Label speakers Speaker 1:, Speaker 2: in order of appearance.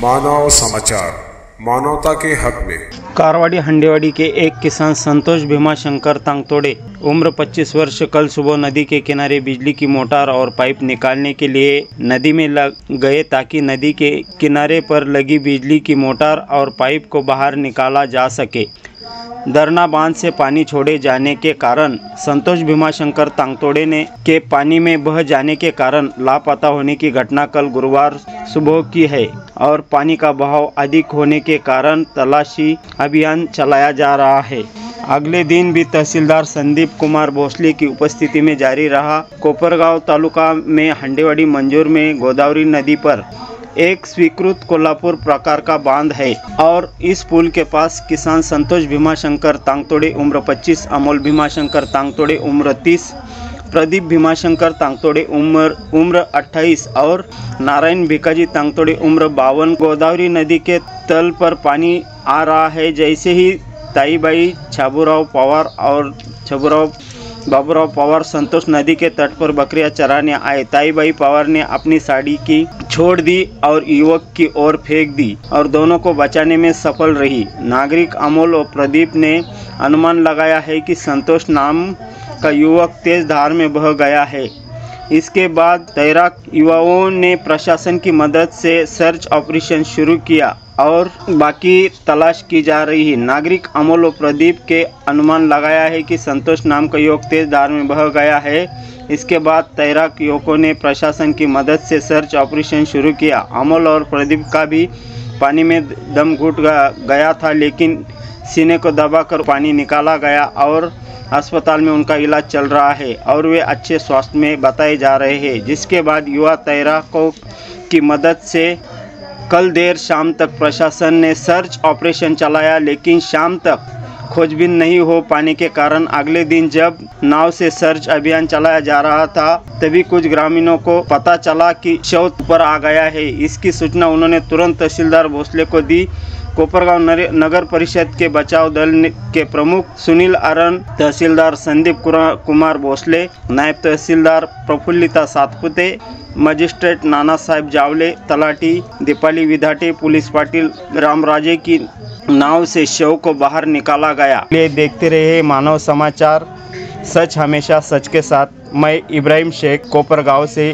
Speaker 1: मानव समाचार, मानवता के हक में।
Speaker 2: कारवाड़ी हंडेवाड़ी के एक किसान संतोष भीमाशंकर तांगतोड़े उम्र 25 वर्ष कल सुबह नदी के किनारे बिजली की मोटर और पाइप निकालने के लिए नदी में गए ताकि नदी के किनारे पर लगी बिजली की मोटर और पाइप को बाहर निकाला जा सके। दरना बांध से पानी छोड़े जाने के कारण संतोष भीमाशंकर तांगतोड़े के पानी में बह जाने के कारण लापता होने की घटना कल गुरुवार सुबह की है और पानी का बहाव अधिक होने के कारण तलाशी अभियान चलाया जा रहा है। अगले दिन भी तहसीलदार संदीप कुमार भोसले की उपस्थिति में जारी रहा। कोपरगांव तालुका में हंडेवाड़ी मंजूर में गोदावरी नदी पर एक स्वीकृत कोल्हापुर प्रकार का बांध है और इस पुल के पास किसान संतोष भीमाशंकर तांगतोड़े उम्र 25, अमोल भीमाशंकर तांगतोड़े उम्र 30, प्रदीप भीमाशंकर तांगतोड़े उम्र 28 और नारायण भिकाजी तांगतोड़े उम्र 52 गोदावरी नदी के तल पर पानी आ रहा है। जैसे ही ताईबाई छाबूराव पवार और बाबूराव पवार संतोष नदी के तट पर बकरियां चराने आए। ताईबाई पवार ने अपनी साड़ी की छोड़ दी और युवक की ओर फेंक दी और दोनों को बचाने में सफल रही। नागरिक अमोल और प्रदीप ने अनुमान लगाया है कि संतोष नाम का युवक तेज धार में बह गया है। इसके बाद तैराक युवाओं ने प्रशासन की मदद से सर्च ऑपरेशन शुरू किया और बाकी तलाश की जा रही है। नागरिक अमोल और प्रदीप के अनुमान लगाया है कि संतोष नाम का युवक तेज धार में बह गया है। इसके बाद तैराक युवकों ने प्रशासन की मदद से सर्च ऑपरेशन शुरू किया। अमोल और प्रदीप का भी पानी में दम घुट गया था, लेकिन सीने को दबाकर पानी निकाला गया और अस्पताल में उनका इलाज चल रहा है और वे अच्छे स्वास्थ्य में बताए जा रहे हैं। जिसके बाद युवा तैराकों की मदद से कल देर शाम तक प्रशासन ने सर्च ऑपरेशन चलाया, लेकिन शाम तक खोजबीन नहीं हो पाने के कारण अगले दिन जब नाव से सर्च अभियान चलाया जा रहा था तभी कुछ ग्रामीणों को पता चला कि शव ऊपर आ गया है। इसकी सूचना उन्होंने तुरंत तहसीलदार भोसले को दी। कोपरगांव नगर परिषद के बचाव दल के प्रमुख सुनील अरन, तहसीलदार संदीप कुमार भोसले, नायब तहसीलदार प्रफुल्लिता सातपुते, मजिस्ट्रेट नाना साहेब जावले, तलाटी दीपाली विधाटे, पुलिस पाटिल रामराजे की नाव से शव को बाहर निकाला गया। देखते रहे मानव समाचार, सच हमेशा सच के साथ। मैं इब्राहिम शेख, कोपरगांव से।